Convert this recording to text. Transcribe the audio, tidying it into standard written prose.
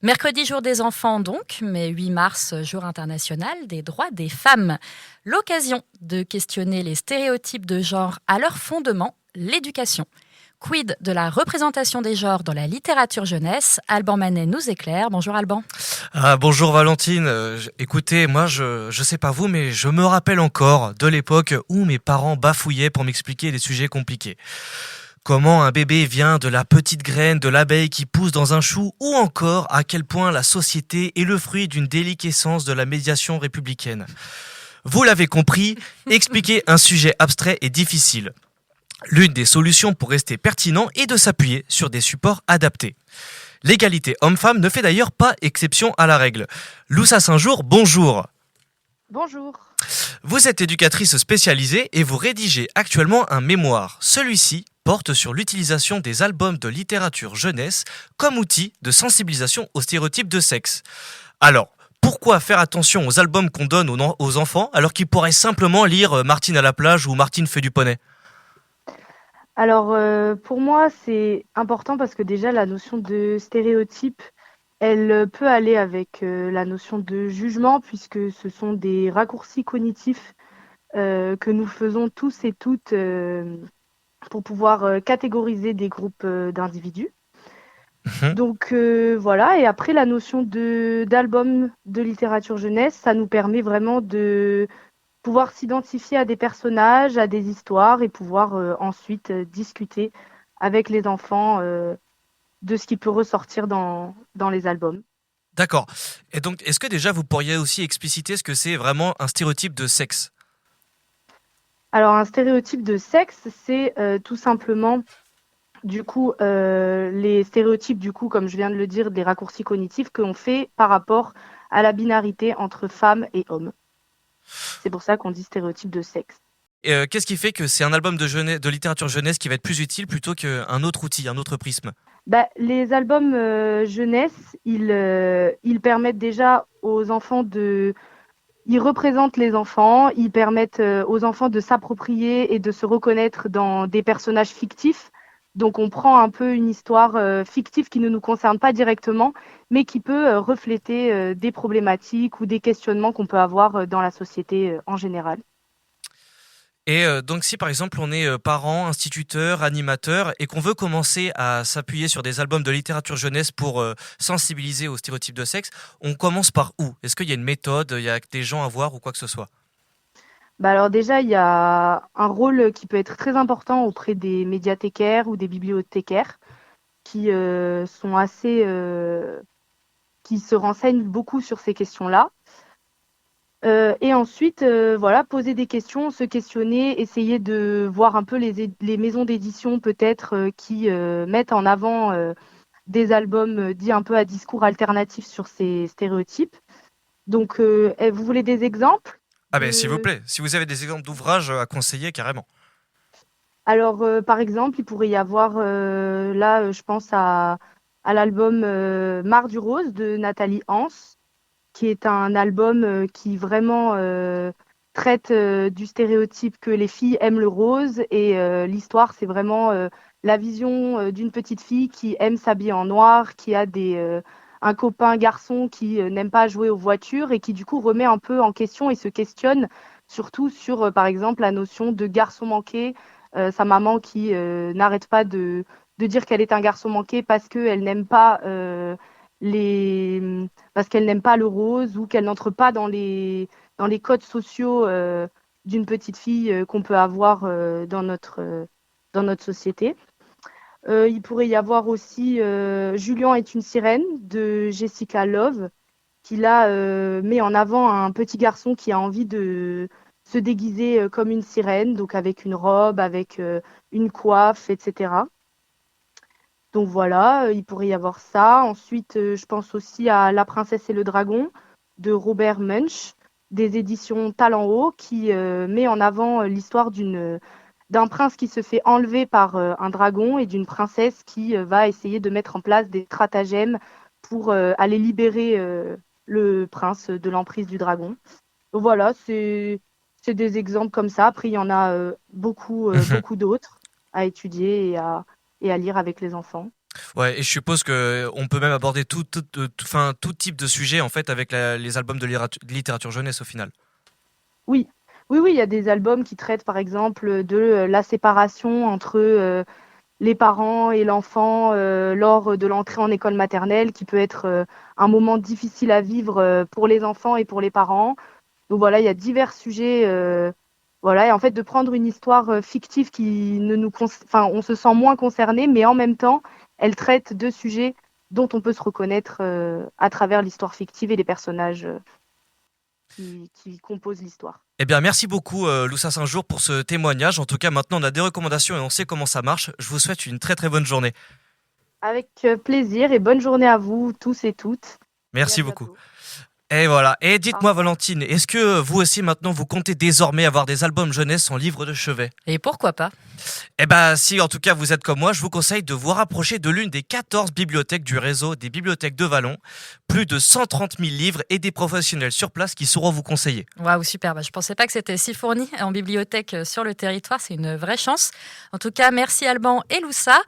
Mercredi, jour des enfants donc, mais 8 mars, jour international des droits des femmes. L'occasion de questionner les stéréotypes de genre à leur fondement, l'éducation. Quid de la représentation des genres dans la littérature jeunesse? Alban Manet nous éclaire. Bonjour Alban. Bonjour Valentine. Écoutez, moi je sais pas vous, mais je me rappelle encore de l'époque où mes parents bafouillaient pour m'expliquer des sujets compliqués. Comment un bébé vient de la petite graine de l'abeille qui pousse dans un chou, ou encore à quel point la société est le fruit d'une déliquescence de la médiation républicaine. Vous l'avez compris, expliquer un sujet abstrait est difficile. L'une des solutions pour rester pertinent est de s'appuyer sur des supports adaptés. L'égalité homme-femme ne fait d'ailleurs pas exception à la règle. Loussa Saint-Jour, bonjour. Bonjour. Vous êtes éducatrice spécialisée et vous rédigez actuellement un mémoire. Celui-ci porte sur l'utilisation des albums de littérature jeunesse comme outil de sensibilisation aux stéréotypes de sexe. Alors, pourquoi faire attention aux albums qu'on donne aux enfants alors qu'ils pourraient simplement lire Martine à la plage ou Martine fait du poney ? Alors, pour moi, c'est important parce que déjà, la notion de stéréotype, elle peut aller avec la notion de jugement, puisque ce sont des raccourcis cognitifs que nous faisons tous et toutes pour pouvoir catégoriser des groupes d'individus. Mhm. Donc voilà, et après la notion d'album de littérature jeunesse, ça nous permet vraiment de pouvoir s'identifier à des personnages, à des histoires et pouvoir ensuite discuter avec les enfants de ce qui peut ressortir dans les albums. D'accord. Et donc, est-ce que déjà vous pourriez aussi expliciter ce que c'est vraiment un stéréotype de sexe ? Alors un stéréotype de sexe, c'est tout simplement du coup les stéréotypes du coup, comme je viens de le dire, des raccourcis cognitifs que l'on fait par rapport à la binarité entre femmes et hommes. C'est pour ça qu'on dit stéréotype de sexe. Qu'est-ce qui fait que c'est un album de littérature jeunesse qui va être plus utile plutôt qu'un autre outil, un autre prisme ? Bah, les albums jeunesse, ils permettent déjà aux enfants de... Ils représentent les enfants, ils permettent aux enfants de s'approprier et de se reconnaître dans des personnages fictifs. Donc on prend un peu une histoire fictive qui ne nous concerne pas directement, mais qui peut refléter des problématiques ou des questionnements qu'on peut avoir dans la société en général. Et donc si par exemple on est parent, instituteur, animateur et qu'on veut commencer à s'appuyer sur des albums de littérature jeunesse pour sensibiliser aux stéréotypes de sexe, on commence par où ? Est-ce qu'il y a une méthode, il y a des gens à voir ou quoi que ce soit ? Bah alors déjà, il y a un rôle qui peut être très important auprès des médiathécaires ou des bibliothécaires qui sont assez, qui se renseignent beaucoup sur ces questions-là. Et ensuite, voilà, poser des questions, se questionner, essayer de voir un peu les maisons d'édition peut-être qui mettent en avant des albums dits un peu à discours alternatif sur ces stéréotypes. Donc, vous voulez des exemples Ah ben s'il vous de... plaît, si vous avez des exemples d'ouvrages à conseiller carrément. Alors, par exemple, il pourrait y avoir, là, je pense à l'album Mar du Rose de Nathalie Hans, qui est un album qui vraiment traite du stéréotype que les filles aiment le rose. Et l'histoire, c'est vraiment la vision d'une petite fille qui aime s'habiller en noir, qui a un copain garçon qui n'aime pas jouer aux voitures et qui du coup remet un peu en question et se questionne surtout sur, par exemple, la notion de garçon manqué, sa maman qui n'arrête pas de dire qu'elle est un garçon manqué parce qu'elle n'aime pas parce qu'elle n'aime pas le rose ou qu'elle n'entre pas dans les codes sociaux d'une petite fille qu'on peut avoir dans notre société. Il pourrait y avoir aussi Julien est une sirène de Jessica Love, qui là met en avant un petit garçon qui a envie de se déguiser comme une sirène, donc avec une robe, avec une coiffe, etc. Donc voilà, il pourrait y avoir ça. Ensuite, je pense aussi à La princesse et le dragon de Robert Munch, des éditions Talent Haut, qui met en avant l'histoire d'un prince qui se fait enlever par un dragon et d'une princesse qui va essayer de mettre en place des stratagèmes pour aller libérer le prince de l'emprise du dragon. Donc voilà, c'est des exemples comme ça. Après, il y en a beaucoup, beaucoup d'autres à étudier et à lire avec les enfants. Ouais, et je suppose qu'on peut même aborder tout type de sujet en fait avec les albums de littérature jeunesse au final. Oui, oui, il y a des albums qui traitent par exemple de la séparation entre les parents et l'enfant lors de l'entrée en école maternelle, qui peut être un moment difficile à vivre pour les enfants et pour les parents. Donc voilà, il y a divers sujets. Voilà, et en fait, de prendre une histoire fictive qui ne nous, enfin, on se sent moins concerné, mais en même temps, elle traite de sujets dont on peut se reconnaître à travers l'histoire fictive et les personnages qui composent l'histoire. Eh bien, merci beaucoup, Loussa Saint-Jour, pour ce témoignage. En tout cas, maintenant, on a des recommandations et on sait comment ça marche. Je vous souhaite une très très bonne journée. Avec plaisir et bonne journée à vous tous et toutes. Et à Merci beaucoup. bientôt. Et voilà. Et Au dites-moi, revoir. Valentine, est-ce que vous aussi, maintenant, vous comptez désormais avoir des albums jeunesse en livre de chevet? Et pourquoi pas? Eh ben, si en tout cas vous êtes comme moi, je vous conseille de vous rapprocher de l'une des 14 bibliothèques du réseau des bibliothèques de Vallon. Plus de 130 000 livres et des professionnels sur place qui sauront vous conseiller. Waouh, super. Bah, je pensais pas que c'était si fourni en bibliothèque sur le territoire. C'est une vraie chance. En tout cas, merci Alban et Loussa.